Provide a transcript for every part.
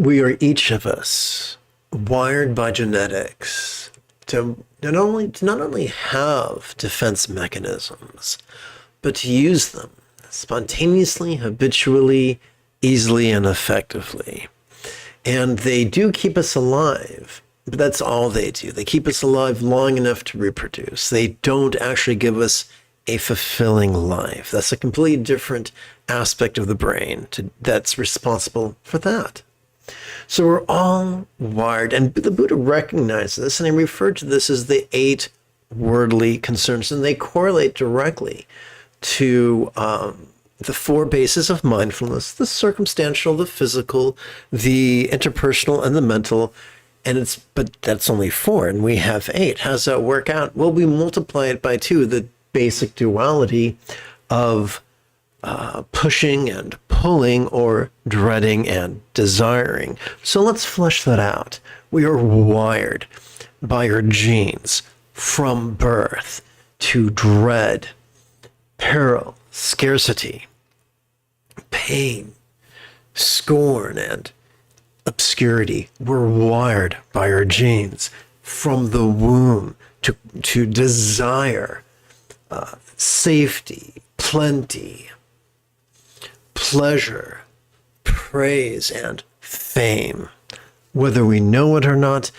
We are each of us wired by genetics to not only have defense mechanisms, but to use them spontaneously, habitually, easily, and effectively. And they do keep us alive, but that's all they do. They keep us alive long enough to reproduce. They don't actually give us a fulfilling life. That's a completely different aspect of the brain that's responsible for that. So we're all wired, and the Buddha recognized this, and he referred to this as the 8 worldly concerns, and they correlate directly to the 4 bases of mindfulness: the circumstantial, the physical, the interpersonal, and the mental. But that's only 4, and we have 8. How does that work out? Well, we multiply it by 2, the basic duality of pushing and pulling, or dreading and desiring. So let's flesh that out. We are wired by our genes from birth to dread, peril, scarcity, pain, scorn, and obscurity. We're wired by our genes from the womb to desire safety, plenty, pleasure, praise, and fame. Whether we know it or not,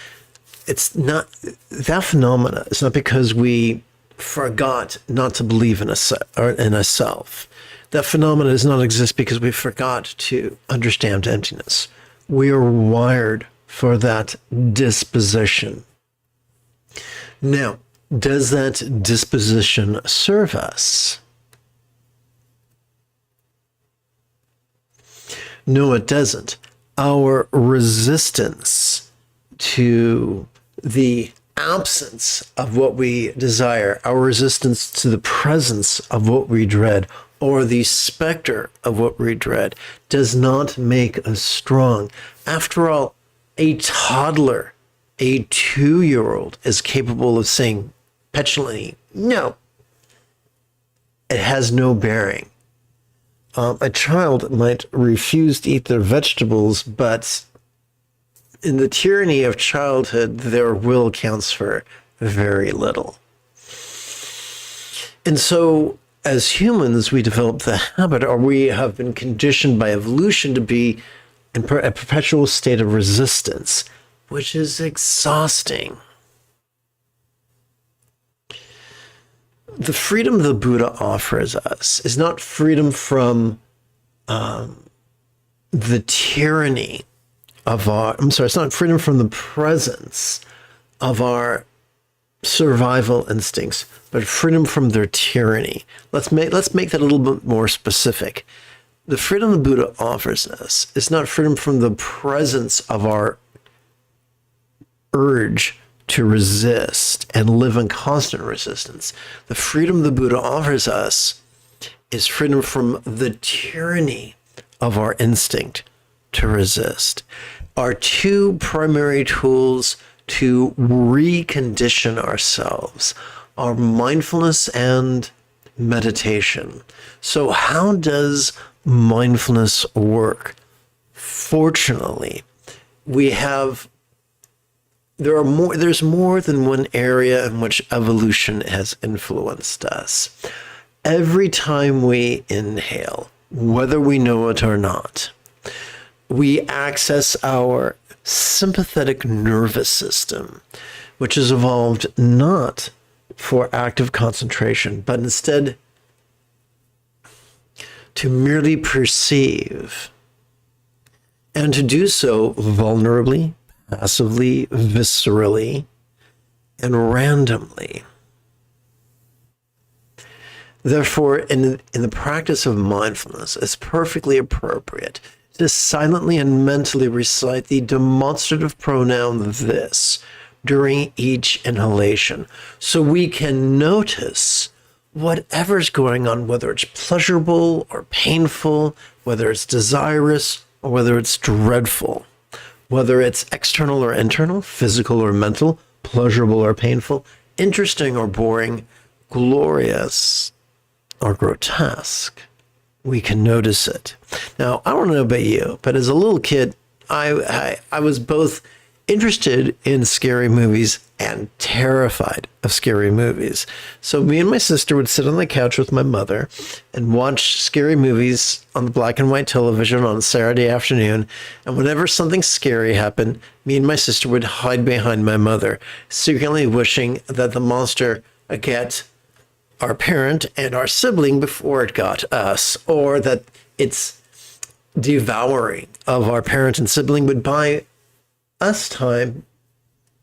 it's not that phenomena. It's not because we forgot not to believe in a self. That phenomena does not exist because we forgot to understand emptiness. We are wired for that disposition. Now, does that disposition serve us? No, it doesn't. Our resistance to the absence of what we desire, our resistance to the presence of what we dread, or the specter of what we dread, does not make us strong. After all, a toddler, a 2-year-old, is capable of saying petulantly, no. It has no bearing. A child might refuse to eat their vegetables, but in the tyranny of childhood, their will counts for very little. And so, as humans, we develop the habit, or we have been conditioned by evolution to be in a perpetual state of resistance, which is exhausting. The freedom the Buddha offers us is not freedom from the tyranny of it's not freedom from the presence of our survival instincts, but freedom from their tyranny. Let's make that a little bit more specific. The freedom the Buddha offers us is not freedom from the presence of our urge to resist and live in constant resistance. The freedom the Buddha offers us is freedom from the tyranny of our instinct to resist. Our 2 primary tools to recondition ourselves are mindfulness and meditation. So how does mindfulness work? Fortunately, there's more than one area in which evolution has influenced us. Every time we inhale, whether we know it or not, we access our sympathetic nervous system, which is evolved not for active concentration, but instead to merely perceive, and to do so vulnerably, passively, viscerally, and randomly. Therefore, in the practice of mindfulness, it's perfectly appropriate to silently and mentally recite the demonstrative pronoun this during each inhalation, so we can notice whatever's going on, whether it's pleasurable or painful, whether it's desirous or whether it's dreadful, whether it's external or internal, physical or mental, pleasurable or painful, interesting or boring, glorious or grotesque. We can notice it. Now, I don't know about you, but as a little kid, I was both interested in scary movies and terrified of scary movies. So me and my sister would sit on the couch with my mother and watch scary movies on the black and white television on a Saturday afternoon. And whenever something scary happened, me and my sister would hide behind my mother, secretly wishing that the monster would get our parent and our sibling before it got us, or that its devouring of our parent and sibling would buy us time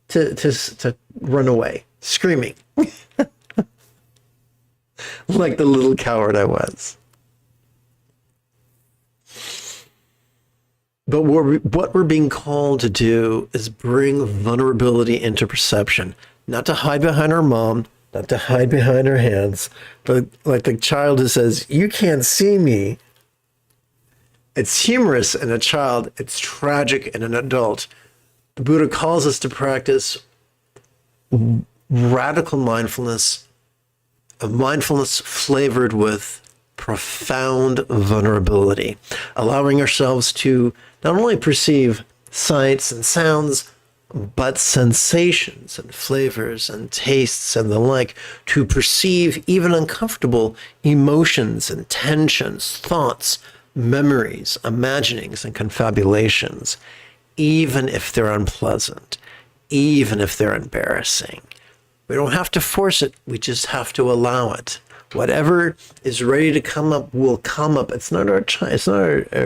to run away, screaming like the little coward I was. But what we're being called to do is bring vulnerability into perception, not to hide behind our mom, not to hide behind our hands, but like the child who says, "You can't see me." It's humorous in a child, it's tragic in an adult. The Buddha calls us to practice radical mindfulness, a mindfulness flavored with profound vulnerability, allowing ourselves to not only perceive sights and sounds, but sensations and flavors and tastes and the like, to perceive even uncomfortable emotions and tensions, thoughts, memories, imaginings, and confabulations, even if they're unpleasant, even if they're embarrassing. We don't have to force it. We just have to allow it. Whatever is ready to come up will come up. It's not our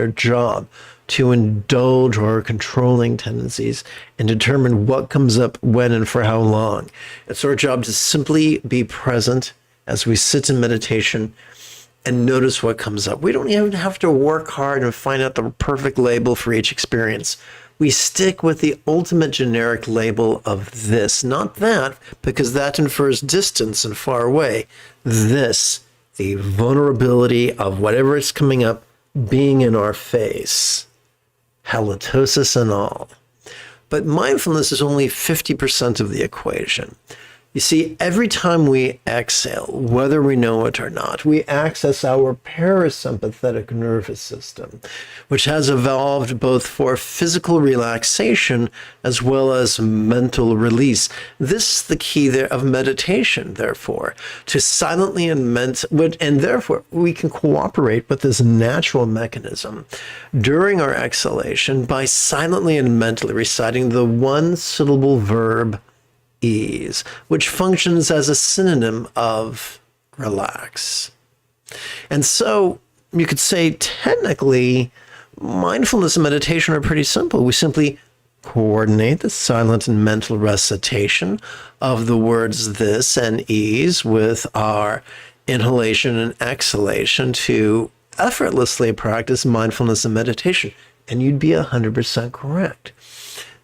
job to indulge our controlling tendencies and determine what comes up when and for how long. It's our job to simply be present as we sit in meditation and notice what comes up. We don't even have to work hard and find out the perfect label for each experience. We stick with the ultimate generic label of this, not that, because that infers distance and far away. This, the vulnerability of whatever is coming up being in our face, halitosis and all. But mindfulness is only 50% of the equation. You see, every time we exhale, whether we know it or not, we access our parasympathetic nervous system, which has evolved both for physical relaxation as well as mental release. This is the key there of meditation, therefore, to silently and therefore we can cooperate with this natural mechanism during our exhalation by silently and mentally reciting the one-syllable verb ease, which functions as a synonym of relax. And so you could say technically mindfulness and meditation are pretty simple. We simply coordinate the silent and mental recitation of the words this and ease with our inhalation and exhalation to effortlessly practice mindfulness and meditation. And you'd be 100% correct.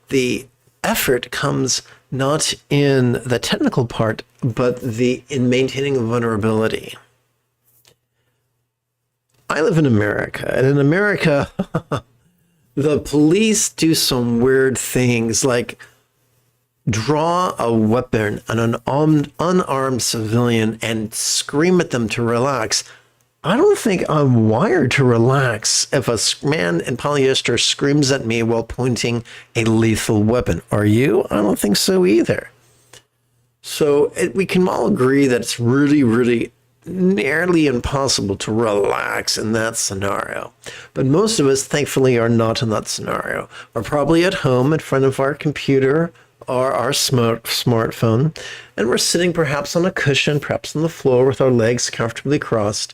The effort comes not in the technical part, but in maintaining vulnerability. I live in America, and in America, the police do some weird things like draw a weapon on an unarmed civilian and scream at them to relax. I don't think I'm wired to relax if a man in polyester screams at me while pointing a lethal weapon. Are you? I don't think so either. So we can all agree that it's really, really nearly impossible to relax in that scenario. But most of us, thankfully, are not in that scenario. We're probably at home in front of our computer or our smartphone, and we're sitting perhaps on a cushion, perhaps on the floor with our legs comfortably crossed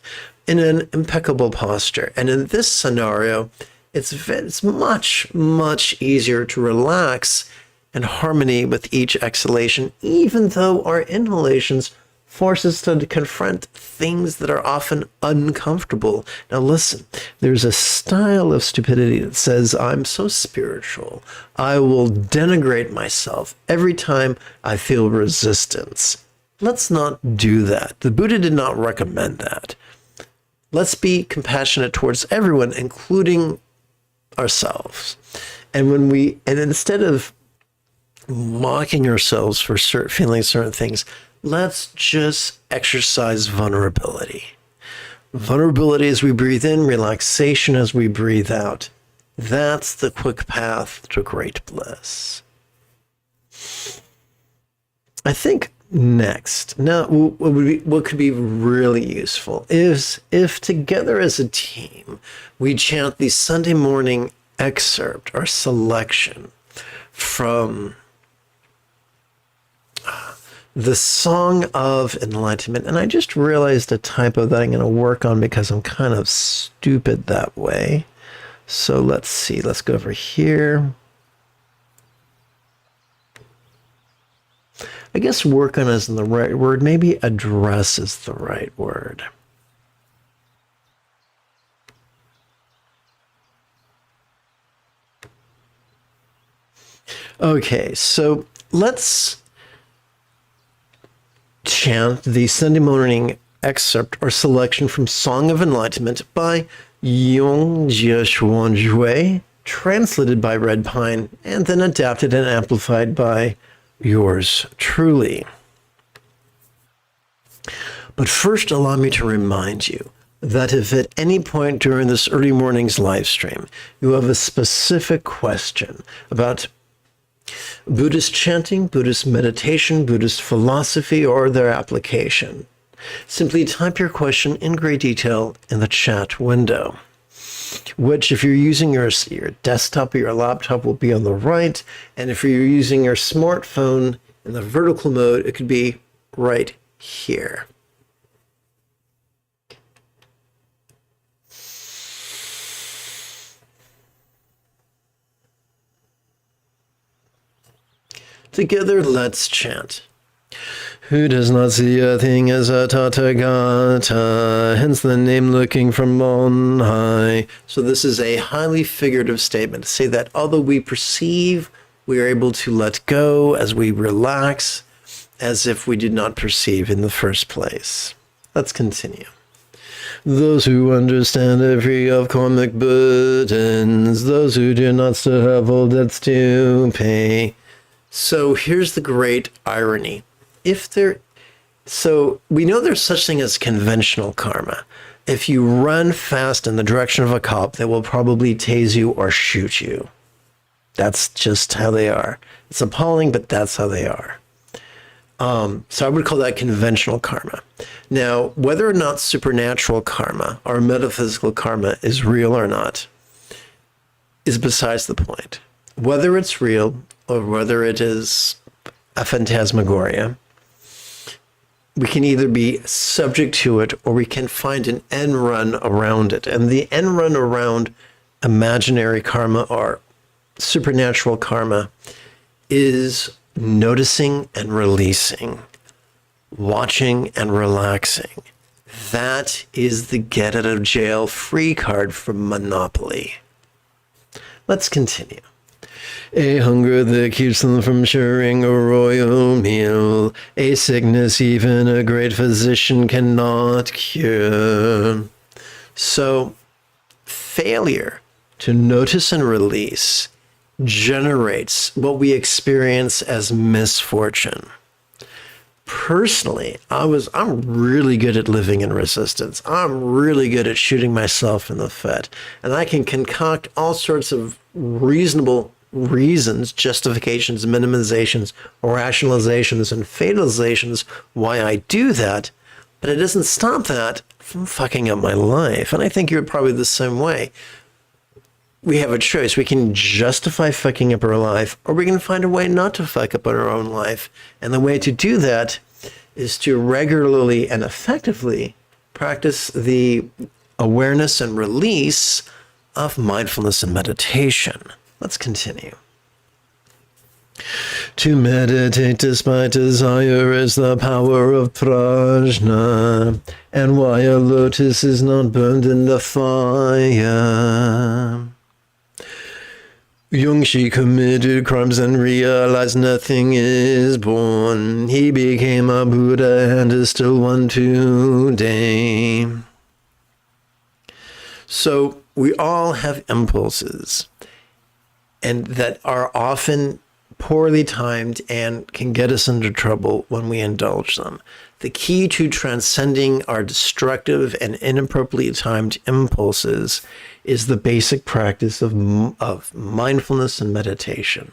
in an impeccable posture. And in this scenario, it's much, much easier to relax in harmony with each exhalation, even though our inhalations force us to confront things that are often uncomfortable. Now listen, there's a style of stupidity that says, I'm so spiritual, I will denigrate myself every time I feel resistance. Let's not do that. The Buddha did not recommend that. Let's be compassionate towards everyone, including ourselves. And instead of mocking ourselves for feeling certain things, let's just exercise vulnerability. Vulnerability as we breathe in, relaxation as we breathe out. That's the quick path to great bliss. I think next, now what could be really useful is if together as a team we chant the Sunday morning excerpt or selection from the Song of Enlightenment. And I just realized a typo that I'm going to work on because I'm kind of stupid that way. So let's see. Let's go over here. I guess work on isn't the right word. Maybe address is the right word. Okay, so let's chant the Sunday morning excerpt or selection from Song of Enlightenment by Jigme, translated by Red Pine, and then adapted and amplified by yours truly. But first, allow me to remind you that if at any point during this early morning's live stream you have a specific question about Buddhist chanting, Buddhist meditation, Buddhist philosophy, or their application, simply type your question in great detail in the chat window, which if you're using your desktop or your laptop will be on the right, and if you're using your smartphone in the vertical mode, it could be right here. Together, let's chant. Who does not see a thing as a Tathagata, hence the name looking from on high. So this is a highly figurative statement to say that although we perceive, we are able to let go as we relax, as if we did not perceive in the first place. Let's continue. Those who understand are free of karmic burdens, those who do not still have all debts to pay. So here's the great irony. So we know there's such thing as conventional karma. If you run fast in the direction of a cop, they will probably tase you or shoot you. That's just how they are. It's appalling, but that's how they are. So I would call that conventional karma. Now, whether or not supernatural karma or metaphysical karma is real or not is besides the point. Whether it's real or whether it is a phantasmagoria, we can either be subject to it or we can find an end run around it. And the end run around imaginary karma or supernatural karma is noticing and releasing, watching and relaxing. That is the get out of jail free card from Monopoly. Let's continue. A hunger that keeps them from sharing a royal meal, a sickness even a great physician cannot cure. So, failure to notice and release generates what we experience as misfortune. Personally, I'm really good at living in resistance. I'm really good at shooting myself in the foot. And I can concoct all sorts of reasonable reasons, justifications, minimizations, rationalizations, and fatalizations why I do that, but it doesn't stop that from fucking up my life. And I think you're probably the same way. We have a choice. We can justify fucking up our life, or we can find a way not to fuck up our own life. And the way to do that is to regularly and effectively practice the awareness and release of mindfulness and meditation. Let's continue. To meditate despite desire is the power of prajna, and why a lotus is not burned in the fire. Yongshi committed crimes and realized nothing is born. He became a Buddha and is still one today. So we all have impulses, and that are often poorly timed and can get us into trouble when we indulge them. The key to transcending our destructive and inappropriately timed impulses is the basic practice of mindfulness and meditation.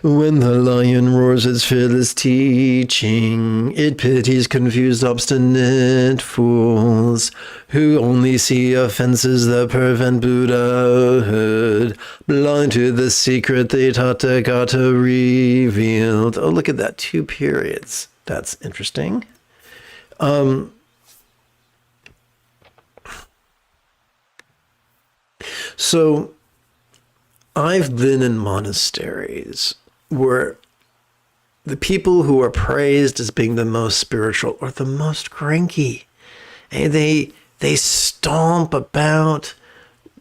When the lion roars its fearless teaching, it pities confused, obstinate fools who only see offenses that prevent Buddhahood, blind to the secret the Tathagata revealed. Oh, look at that, 2 periods. That's interesting. So I've been in monasteries where the people who are praised as being the most spiritual are the most cranky. And they stomp about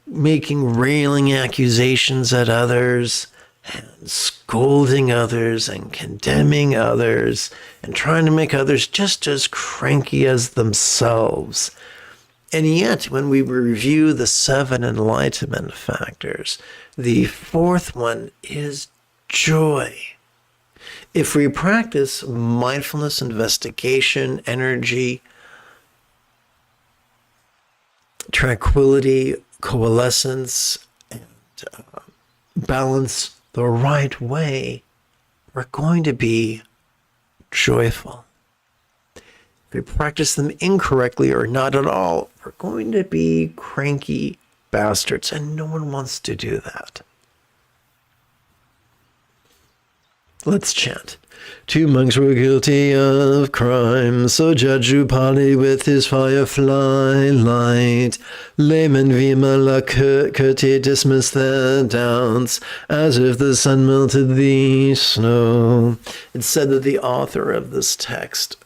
making railing accusations at others and scolding others and condemning others and trying to make others just as cranky as themselves. And yet, when we review the 7 enlightenment factors, the 4th one is joy. If we practice mindfulness, investigation, energy, tranquility, coalescence, and balance the right way, we're going to be joyful. If we practice them incorrectly or not at all, we're going to be cranky bastards, and no one wants to do that. Let's chant. 2 monks were guilty of crime, so judged Upali with his firefly light. Layman Vimalakirti dismissed their doubts, as if the sun melted the snow. It's said that the author of this text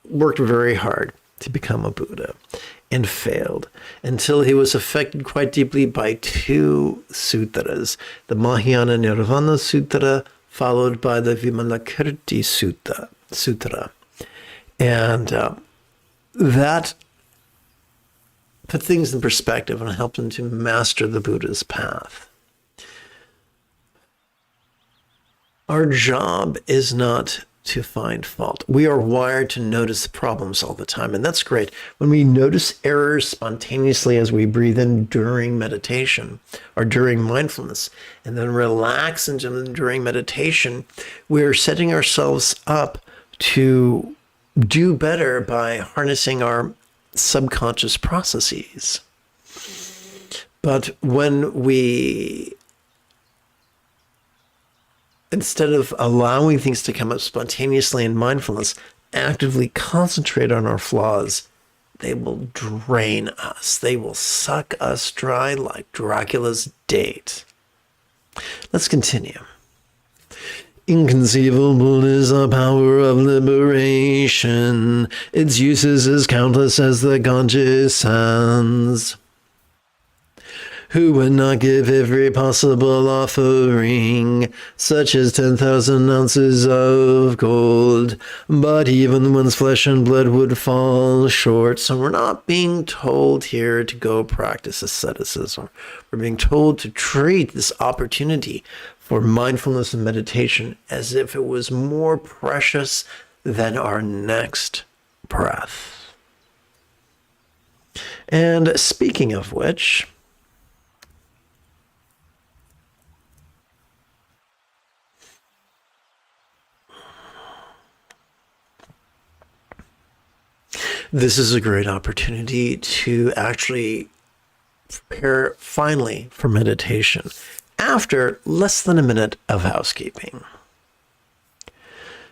worked very hard to become a Buddha and failed until he was affected quite deeply by 2 sutras, the Mahayana Nirvana Sutra followed by the Vimalakirti Sutra. And that put things in perspective and helped him to master the Buddha's path. Our job is not to find fault. We are wired to notice problems all the time, and that's great. When we notice errors spontaneously as we breathe in during meditation or during mindfulness, and then relax into them during meditation, we're setting ourselves up to do better by harnessing our subconscious processes. But when we, instead of allowing things to come up spontaneously in mindfulness, actively concentrate on our flaws, they will drain us. They will suck us dry like Dracula's date. Let's continue. Inconceivable is the power of liberation. Its uses as countless as the Ganges sands. Who would not give every possible offering, such as 10,000 ounces of gold, but even one's flesh and blood would fall short. So we're not being told here to go practice asceticism. We're being told to treat this opportunity for mindfulness and meditation as if it was more precious than our next breath. And speaking of which, this is a great opportunity to actually prepare finally for meditation after less than a minute of housekeeping.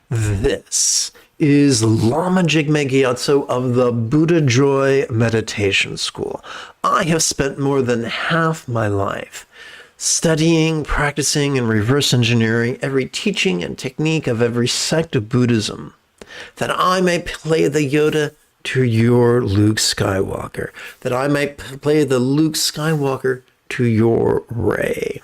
This is Lama Jigme Gyatso of the Buddha Joy Meditation School. I have spent more than half my life studying, practicing, and reverse engineering every teaching and technique of every sect of Buddhism, that I may play the Yoda to your Luke Skywalker, that I may play the Luke Skywalker to your Rey,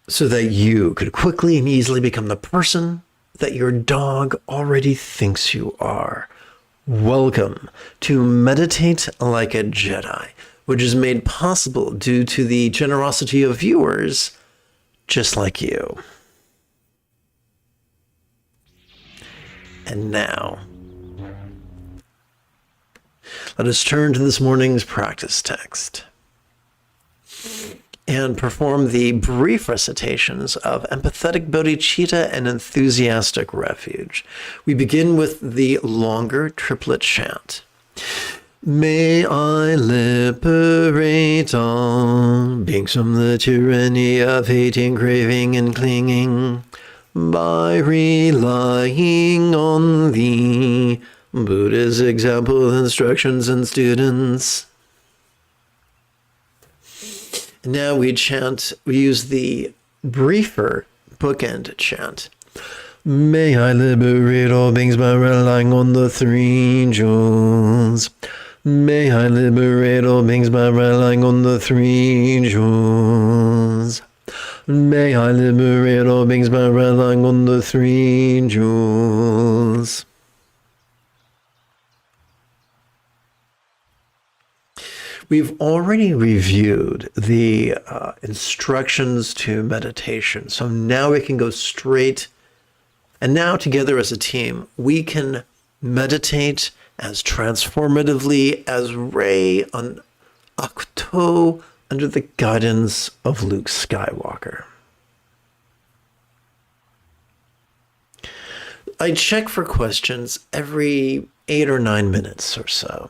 so that you could quickly and easily become the person that your dog already thinks you are. Welcome to Meditate Like a Jedi, which is made possible due to the generosity of viewers just like you. And now, let us turn to this morning's practice text and perform the brief recitations of empathetic bodhicitta and enthusiastic refuge. We begin with the longer triplet chant. May I liberate all beings from the tyranny of hating, craving, and clinging by relying on thee, Buddha's example, instructions, and students. Now we use the briefer bookend chant. May I liberate all beings by relying on the three jewels. May I liberate all beings by relying on the three jewels. May I liberate all beings by relying on the three jewels. We've already reviewed the instructions to meditation, so now we can go straight, and now together as a team, we can meditate as transformatively as Rey on Ahch-To under the guidance of Luke Skywalker. I check for questions every 8 or 9 minutes or so.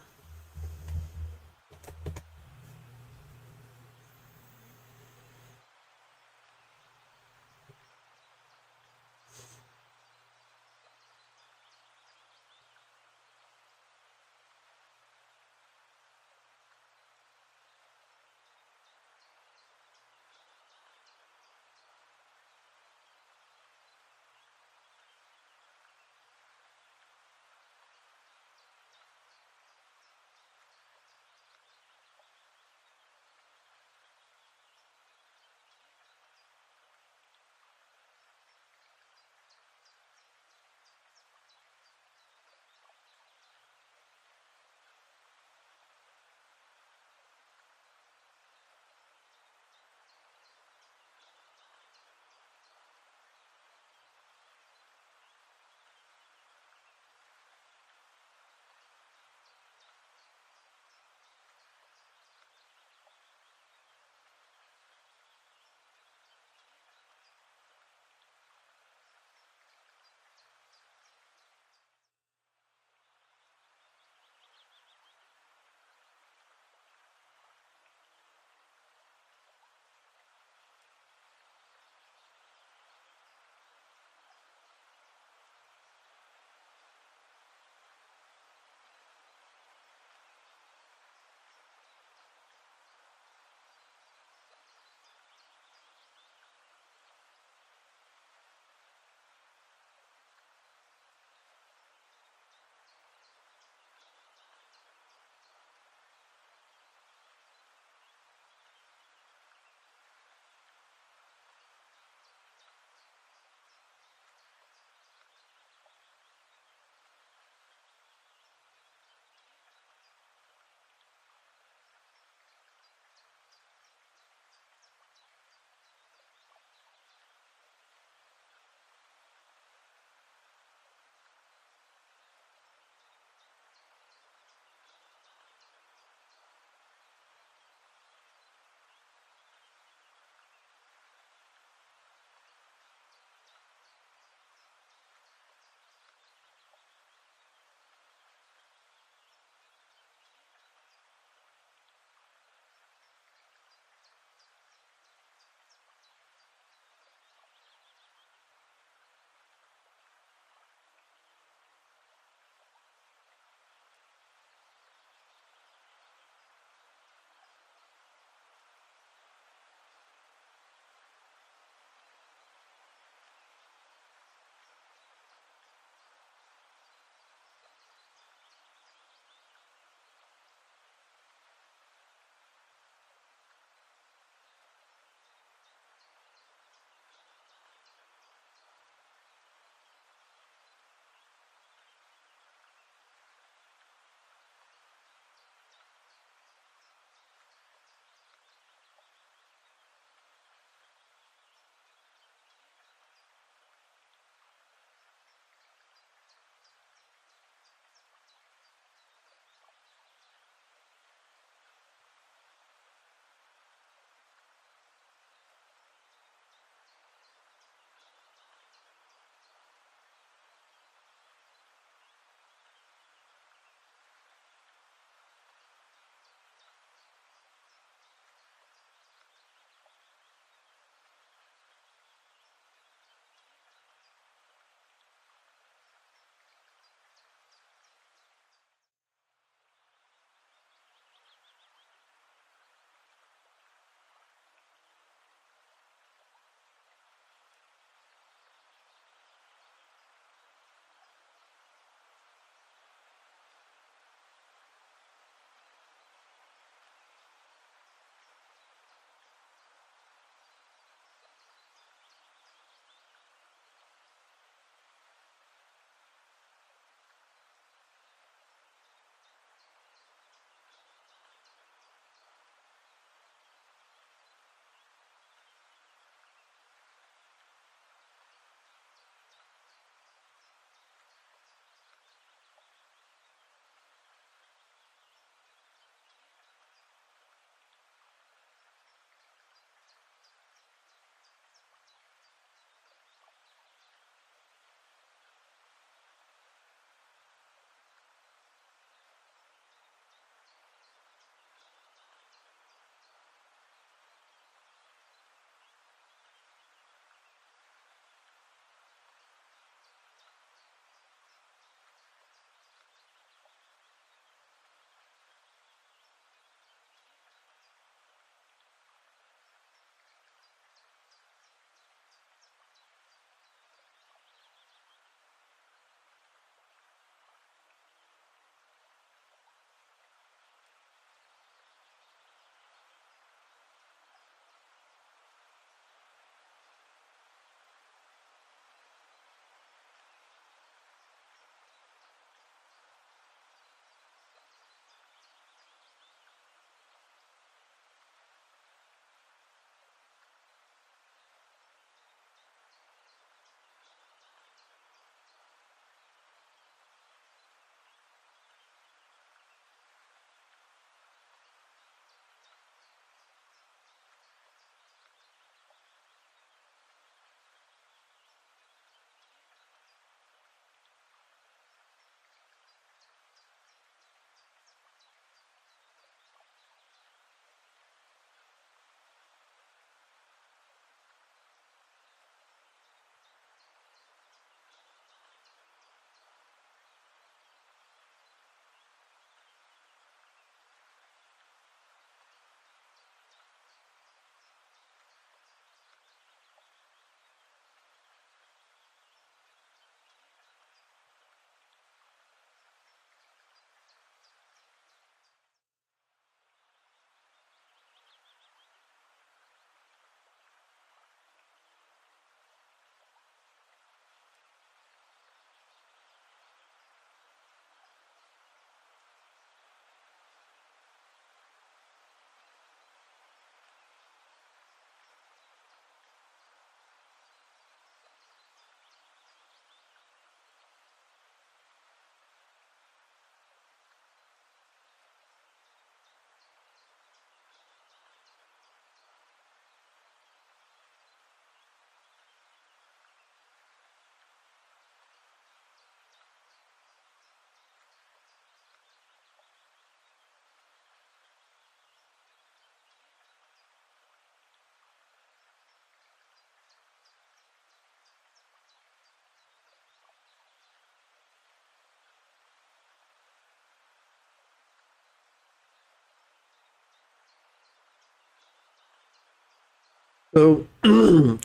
So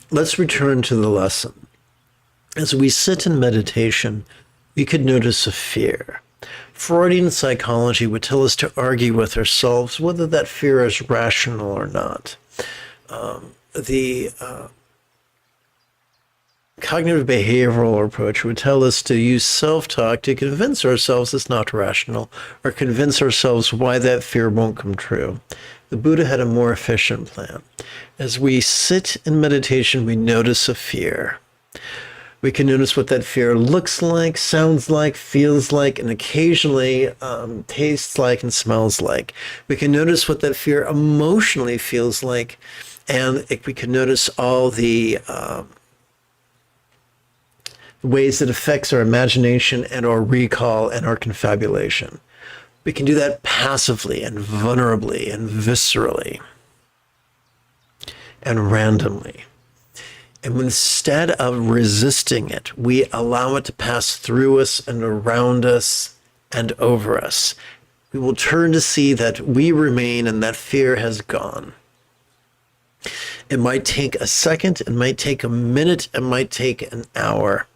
let's return to the lesson. As we sit in meditation, we could notice a fear. Freudian psychology would tell us to argue with ourselves whether that fear is rational or not. The cognitive behavioral approach would tell us to use self-talk to convince ourselves it's not rational or convince ourselves why that fear won't come true. The Buddha had a more efficient plan. As we sit in meditation, we notice a fear. We can notice what that fear looks like, sounds like, feels like, and occasionally tastes like and smells like. We can notice what that fear emotionally feels like, and we can notice all the ways it affects our imagination and our recall and our confabulation. We can do that passively and vulnerably and viscerally and randomly. And instead of resisting it, we allow it to pass through us and around us and over us. We will turn to see that we remain and that fear has gone. It might take a second, it might take a minute, it might take an hour.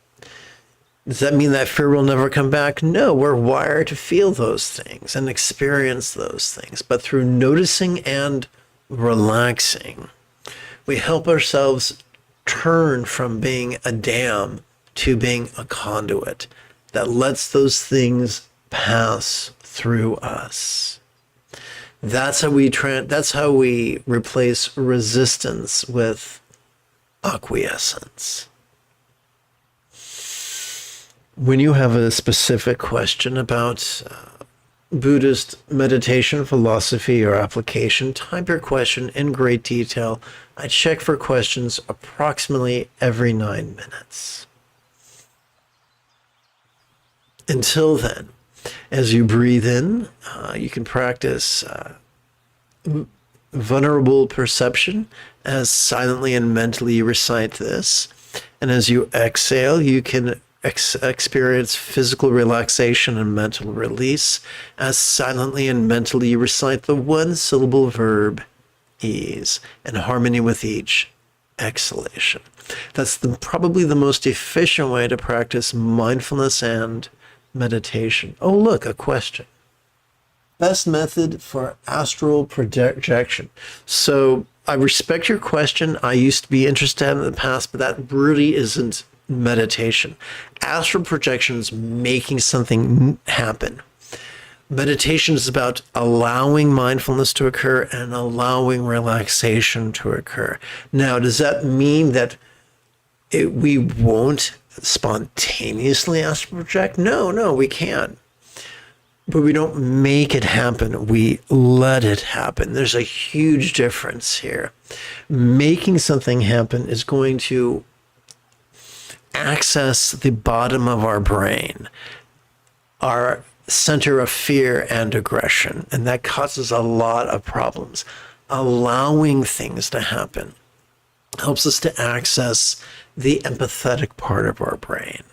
Does that mean that fear will never come back? No, we're wired to feel those things and experience those things. But through noticing and relaxing, we help ourselves turn from being a dam to being a conduit that lets those things pass through us. That's how we replace resistance with acquiescence. When you have a specific question about Buddhist meditation, philosophy, or application, type your question in great detail. I check for questions approximately every 9 minutes. Until then, as you breathe in, you can practice vulnerable perception as silently and mentally recite this. And as you exhale, you can experience physical relaxation and mental release as silently and mentally recite the one-syllable verb ease in harmony with each exhalation. That's probably the most efficient way to practice mindfulness and meditation. Oh, look, a question. Best method for astral projection. So I respect your question. I used to be interested in the past, but that really isn't meditation. Astral projection is making something happen. Meditation is about allowing mindfulness to occur and allowing relaxation to occur. Now, does that mean that we won't spontaneously astral project? No, we can. But we don't make it happen. We let it happen. There's a huge difference here. Making something happen is going to access the bottom of our brain, our center of fear and aggression, and that causes a lot of problems. Allowing things to happen helps us to access the empathetic part of our brain.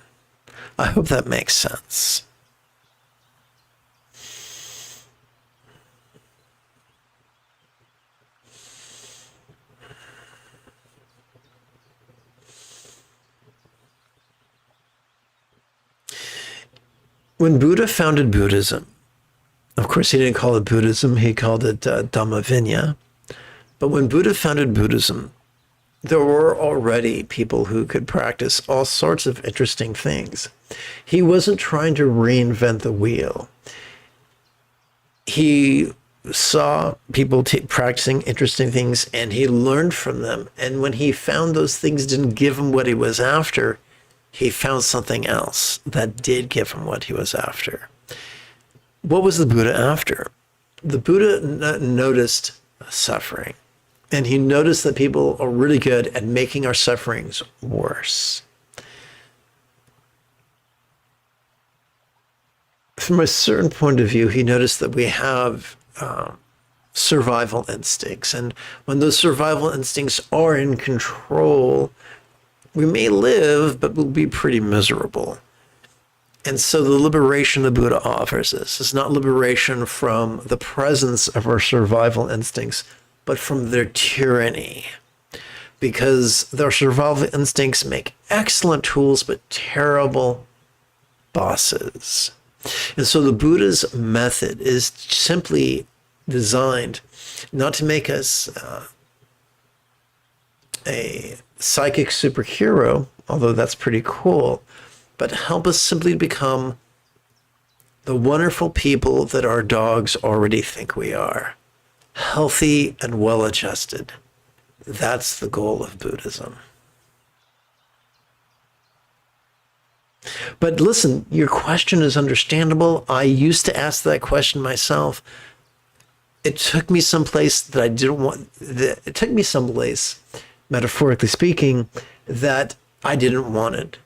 I hope that makes sense. When Buddha founded Buddhism, of course, he didn't call it Buddhism, he called it Dhamma. But when Buddha founded Buddhism, there were already people who could practice all sorts of interesting things. He wasn't trying to reinvent the wheel. He saw people practicing interesting things and he learned from them. And when he found those things didn't give him what he was after, he found something else that did give him what he was after. What was the Buddha after? The Buddha noticed suffering, and he noticed that people are really good at making our sufferings worse. From a certain point of view, he noticed that we have survival instincts, and when those survival instincts are in control, we may live, but we'll be pretty miserable. And so the liberation the Buddha offers us is not liberation from the presence of our survival instincts, but from their tyranny. because their survival instincts make excellent tools but terrible bosses. And so the Buddha's method is simply designed not to make us a psychic superhero, although that's pretty cool, but help us simply become the wonderful people that our dogs already think we are. Healthy and well-adjusted. That's the goal of Buddhism. But listen, your question is understandable. I used to ask that question myself. It took me someplace that I didn't want. It took me someplace, metaphorically speaking, that I didn't want it.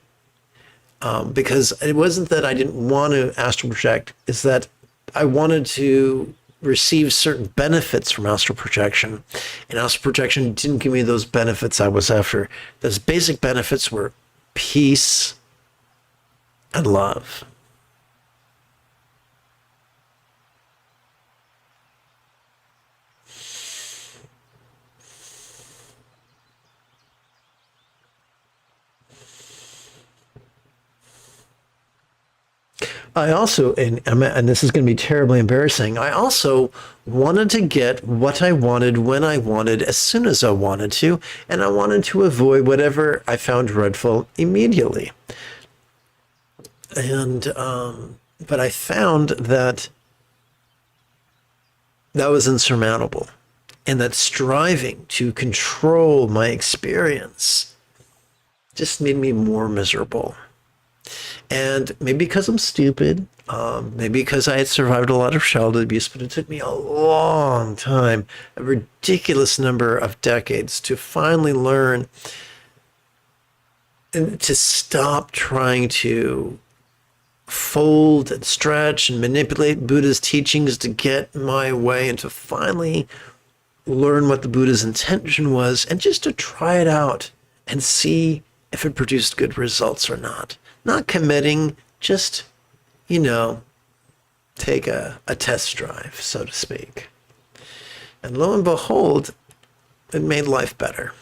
Because it wasn't that I didn't want to astral project, it's that I wanted to receive certain benefits from astral projection, and astral projection didn't give me those benefits I was after. Those basic benefits were peace and love. I also, and this is going to be terribly embarrassing, I also wanted to get what I wanted when I wanted, as soon as I wanted to, and I wanted to avoid whatever I found dreadful immediately. And, but I found that that was insurmountable, and that striving to control my experience just made me more miserable. And maybe because I'm stupid, maybe because I had survived a lot of childhood abuse, but it took me a long time, a ridiculous number of decades to finally learn and to stop trying to fold and stretch and manipulate Buddha's teachings to get my way, and to finally learn what the Buddha's intention was, and just to try it out and see if it produced good results or not. Not committing, just, take a test drive, so to speak. And lo and behold, it made life better.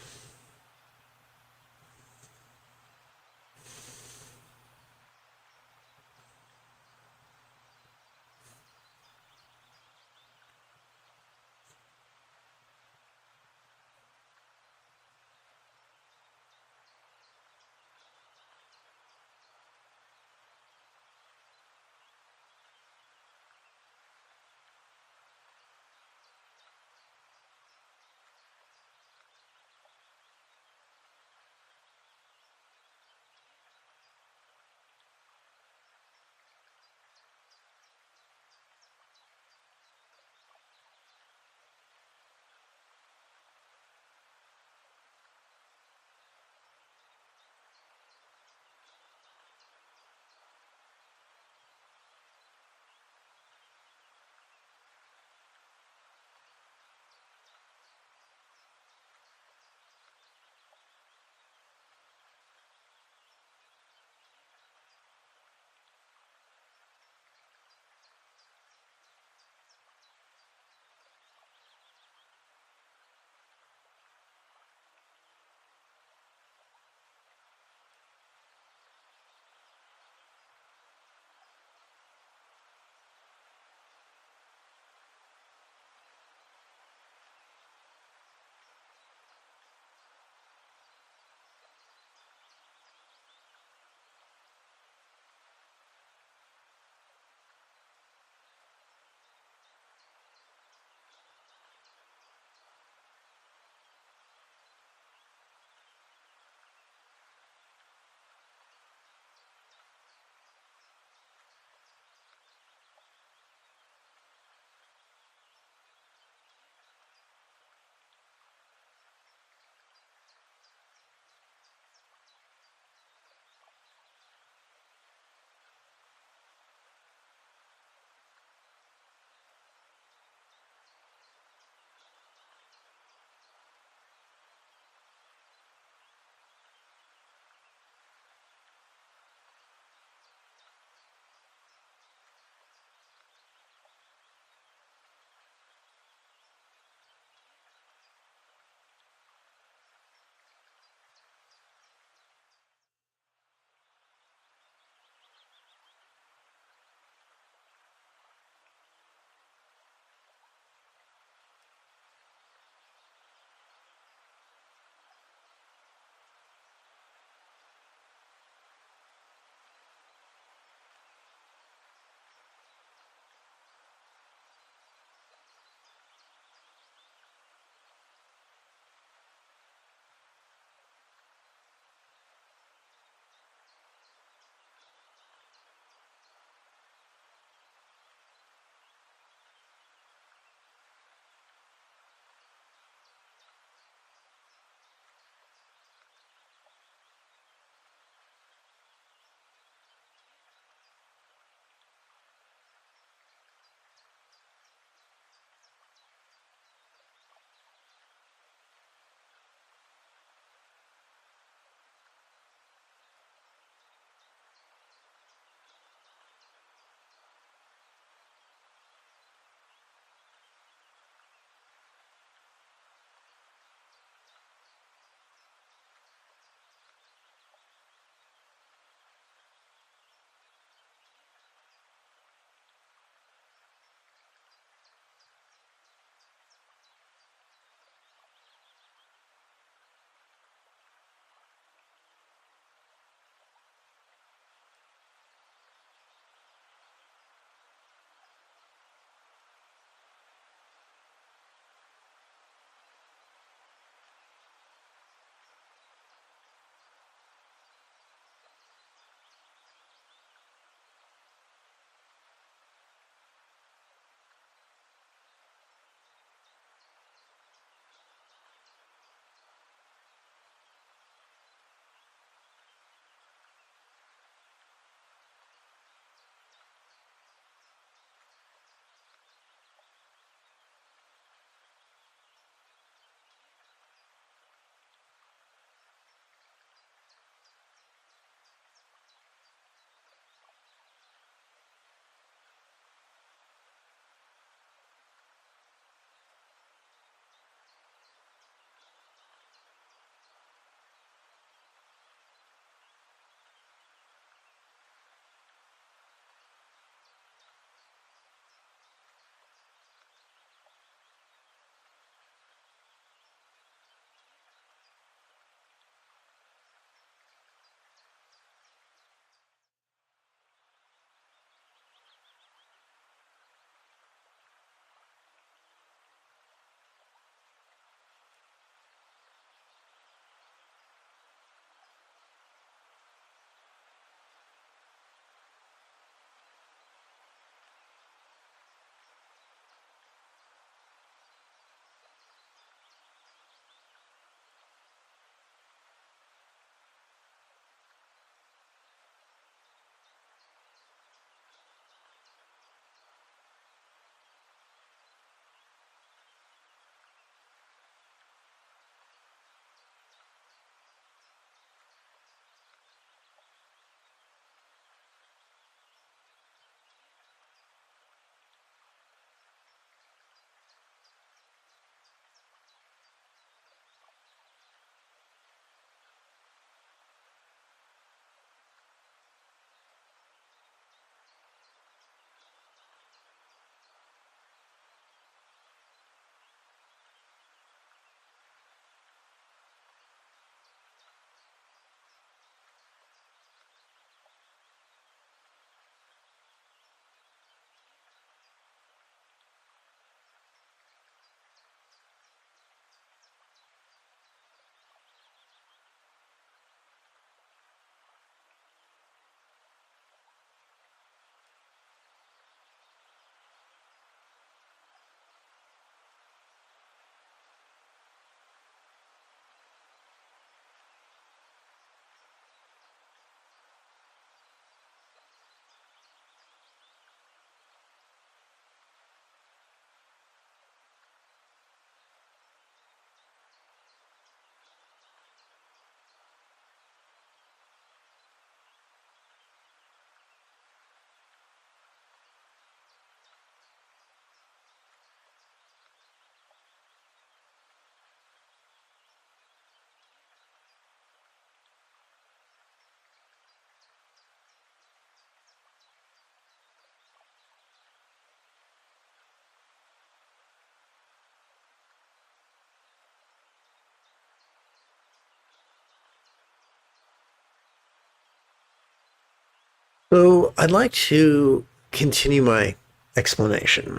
So I'd like to continue my explanation.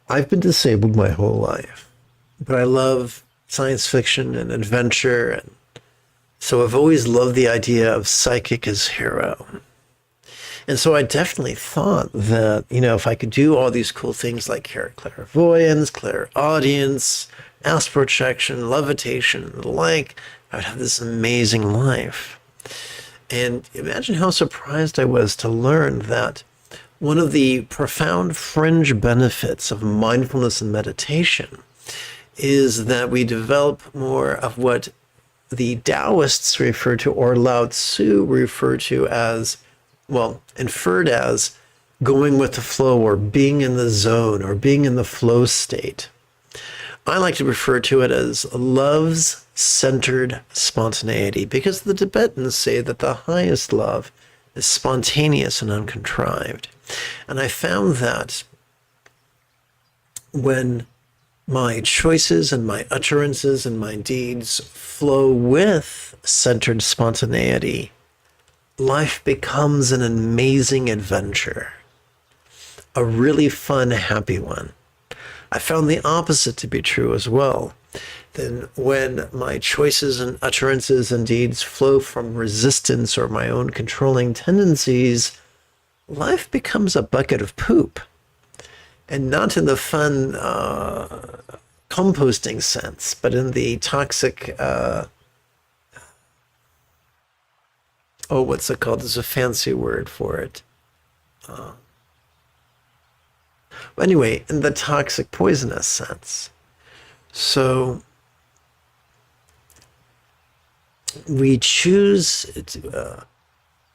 I've been disabled my whole life, but I love science fiction and adventure, and so I've always loved the idea of psychic as hero. And so I definitely thought that, if I could do all these cool things like clairvoyance, clairaudience, astral projection, levitation, and the like, I would have this amazing life. And imagine how surprised I was to learn that one of the profound fringe benefits of mindfulness and meditation is that we develop more of what the Taoists refer to, or Lao Tzu refer to as, well, inferred as going with the flow or being in the zone or being in the flow state. I like to refer to it as love's centered spontaneity, because the Tibetans say that the highest love is spontaneous and uncontrived. And I found that when my choices and my utterances and my deeds flow with centered spontaneity, life becomes an amazing adventure, a really fun, happy one. I found the opposite to be true as well. Then when my choices and utterances and deeds flow from resistance or my own controlling tendencies, life becomes a bucket of poop. And not in the fun composting sense, but in the toxic, what's it called? There's a fancy word for it. Anyway, in the toxic, poisonous sense. So we choose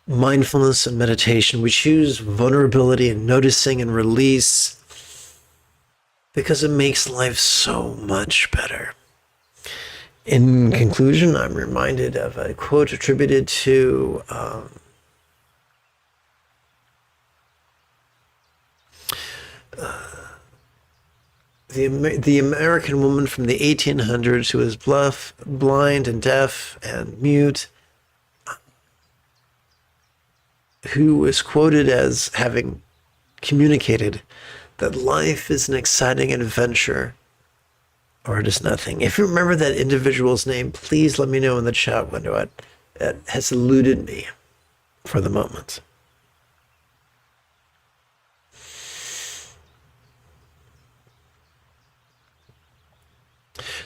mindfulness and meditation. We choose vulnerability and noticing and release because it makes life so much better. In conclusion, I'm reminded of a quote attributed to the American woman from the 1800s who was blind and deaf and mute, who was quoted as having communicated that life is an exciting adventure or it is nothing. If you remember that individual's name, please let me know in the chat window. It has eluded me for the moment.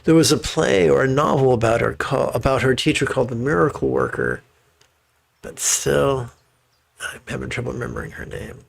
There was a play or a novel about her teacher called The Miracle Worker, but still, I'm having trouble remembering her name.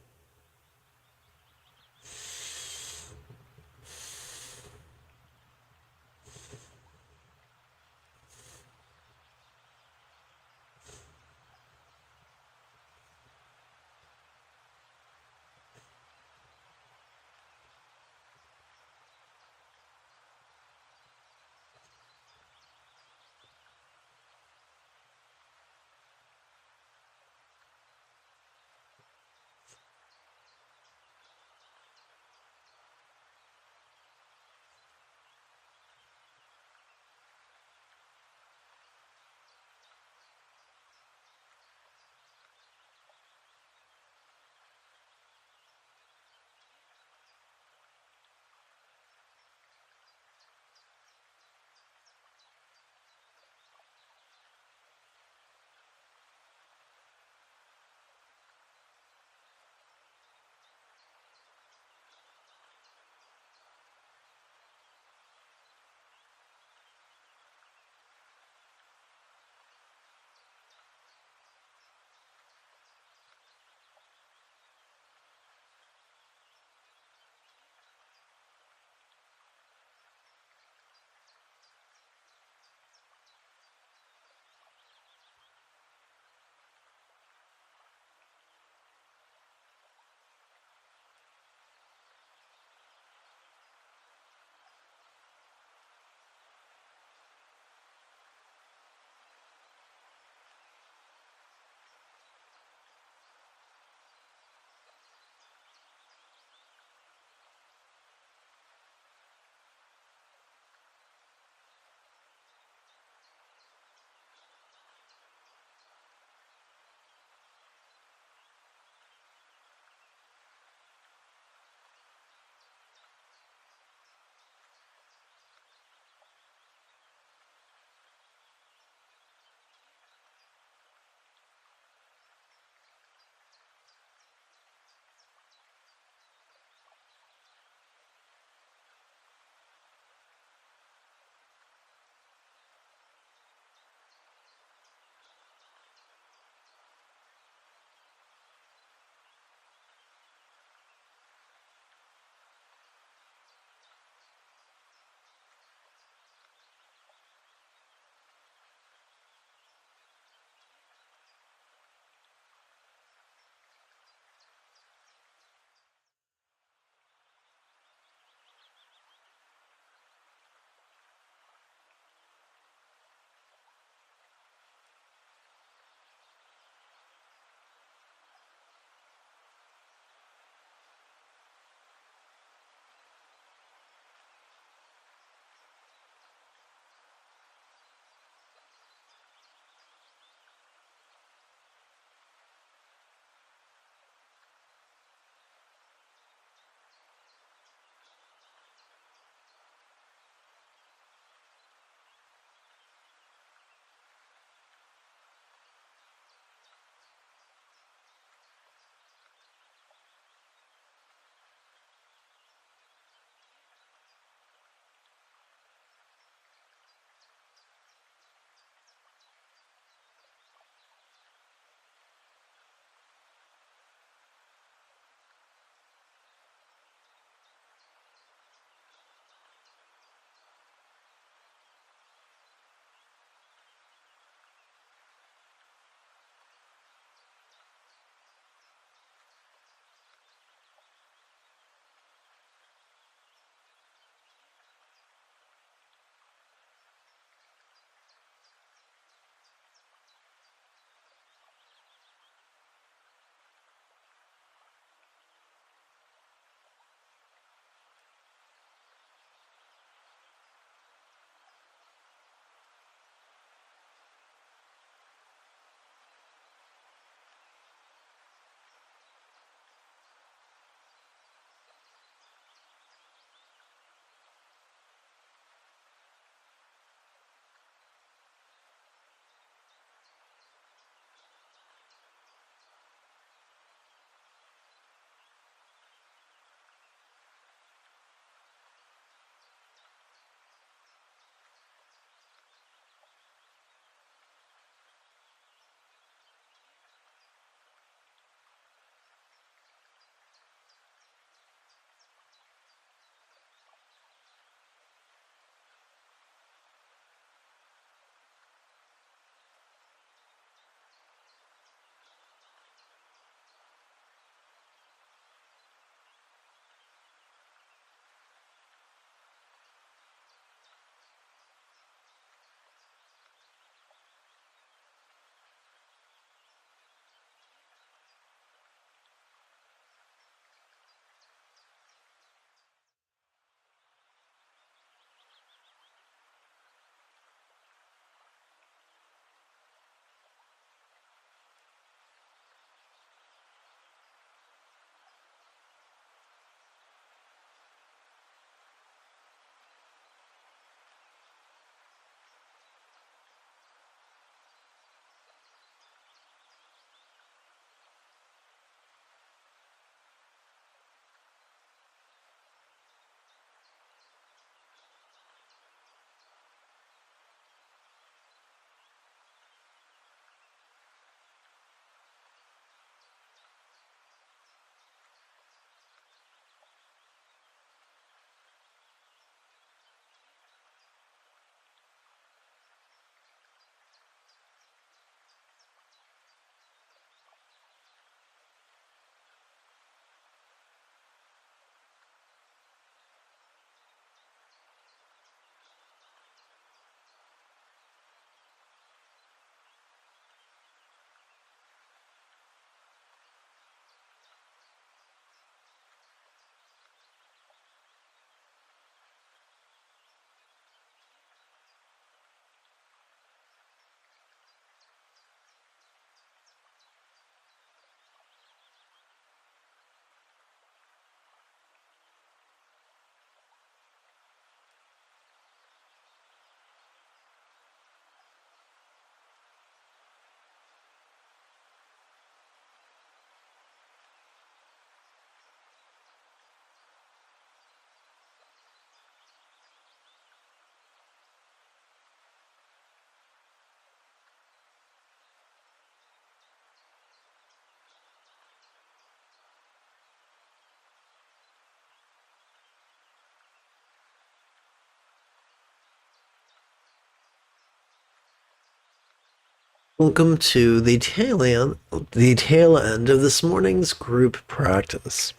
Welcome to the tail end of this morning's group practice.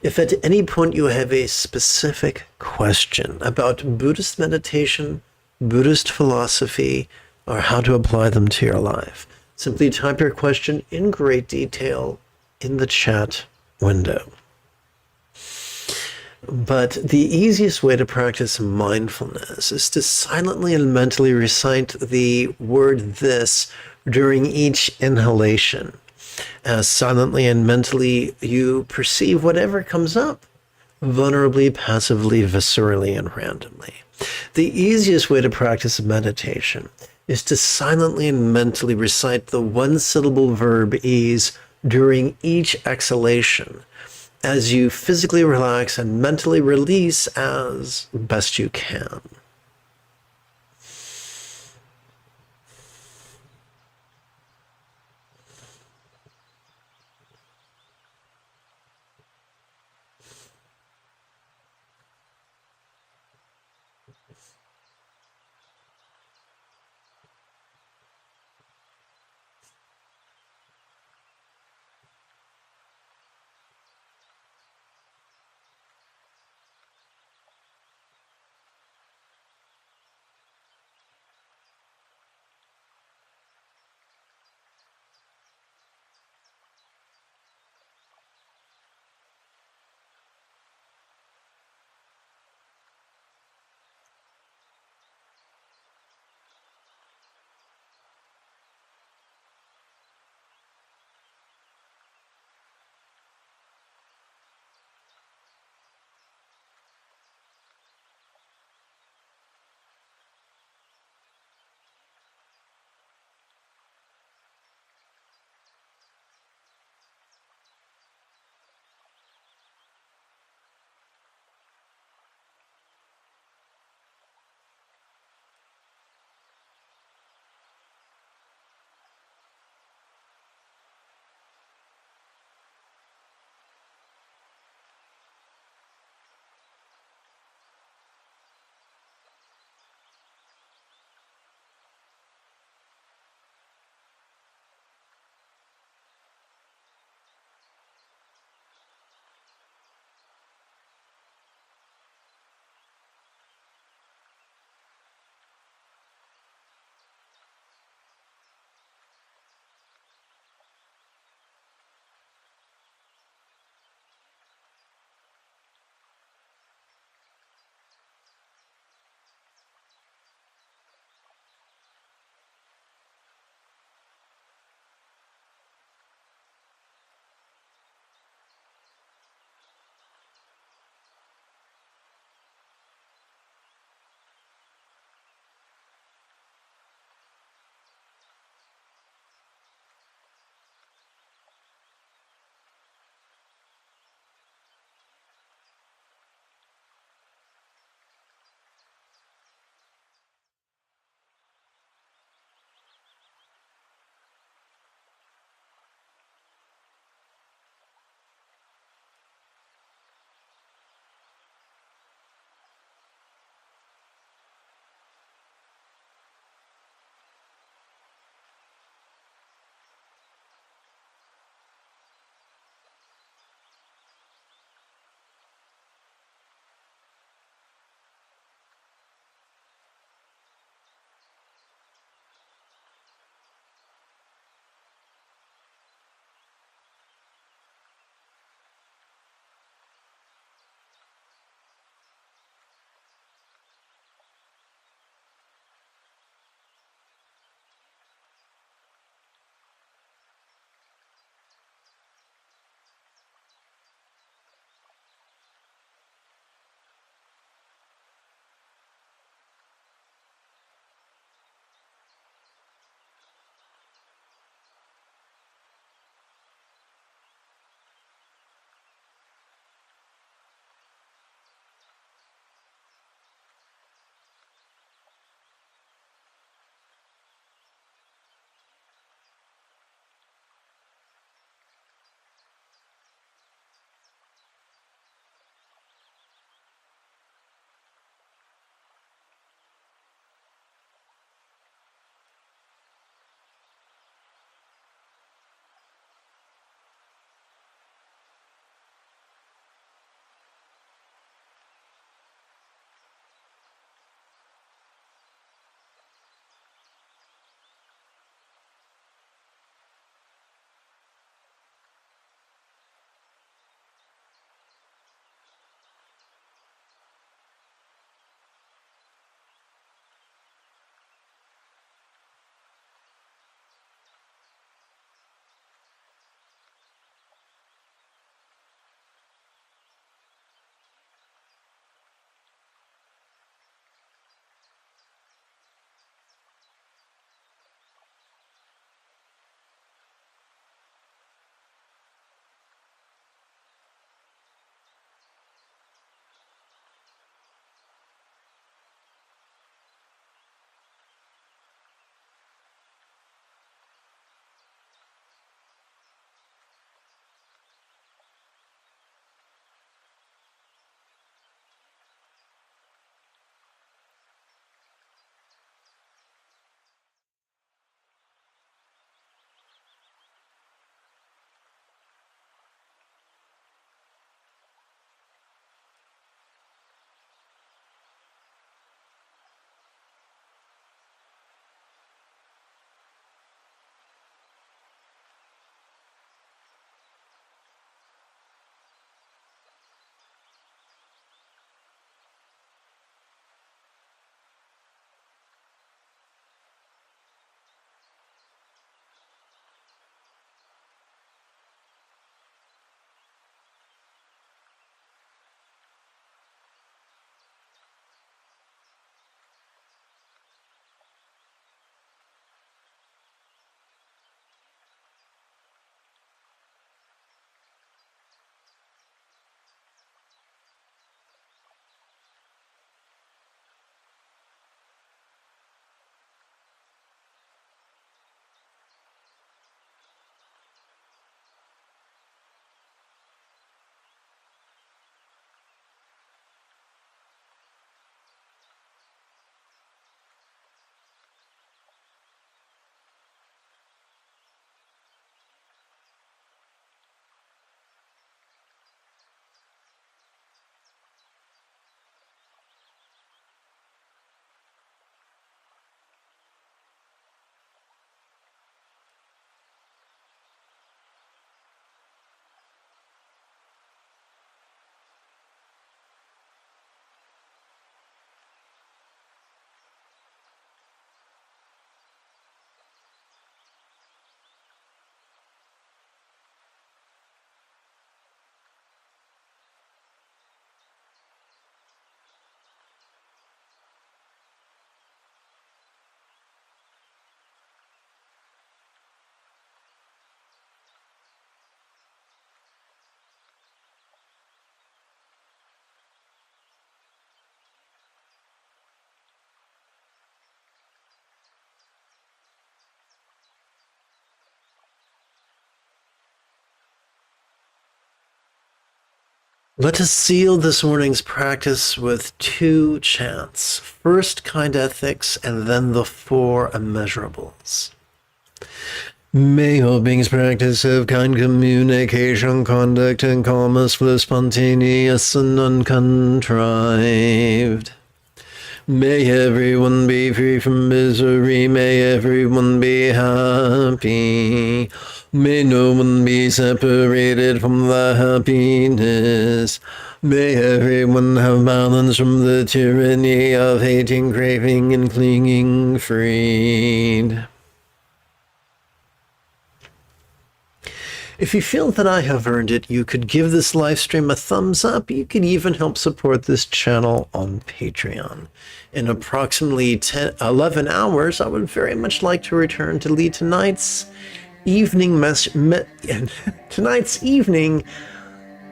If at any point you have a specific question about Buddhist meditation, Buddhist philosophy, or how to apply them to your life, simply type your question in great detail in the chat window. But the easiest way to practice mindfulness is to silently and mentally recite the word "this" during each inhalation. As silently and mentally you perceive whatever comes up, vulnerably, passively, viscerally, and randomly. The easiest way to practice meditation is to silently and mentally recite the one-syllable verb "ease" during each exhalation, as you physically relax and mentally release as best you can. Let us seal this morning's practice with 2 chants. First, kind ethics, and then the 4 immeasurables. May all beings practice of kind communication, conduct, and calmness flow spontaneous and uncontrived. May everyone be free from misery. May everyone be happy. May no one be separated from the happiness. May everyone have balance from the tyranny of hating, craving, and clinging freed. If you feel that I have earned it, you could give this live stream a thumbs up. You could even help support this channel on Patreon. In approximately 11 hours, I would very much like to return to lead tonight's evening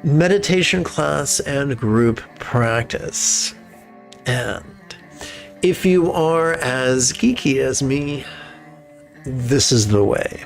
meditation class and group practice. And if you are as geeky as me, this is the way.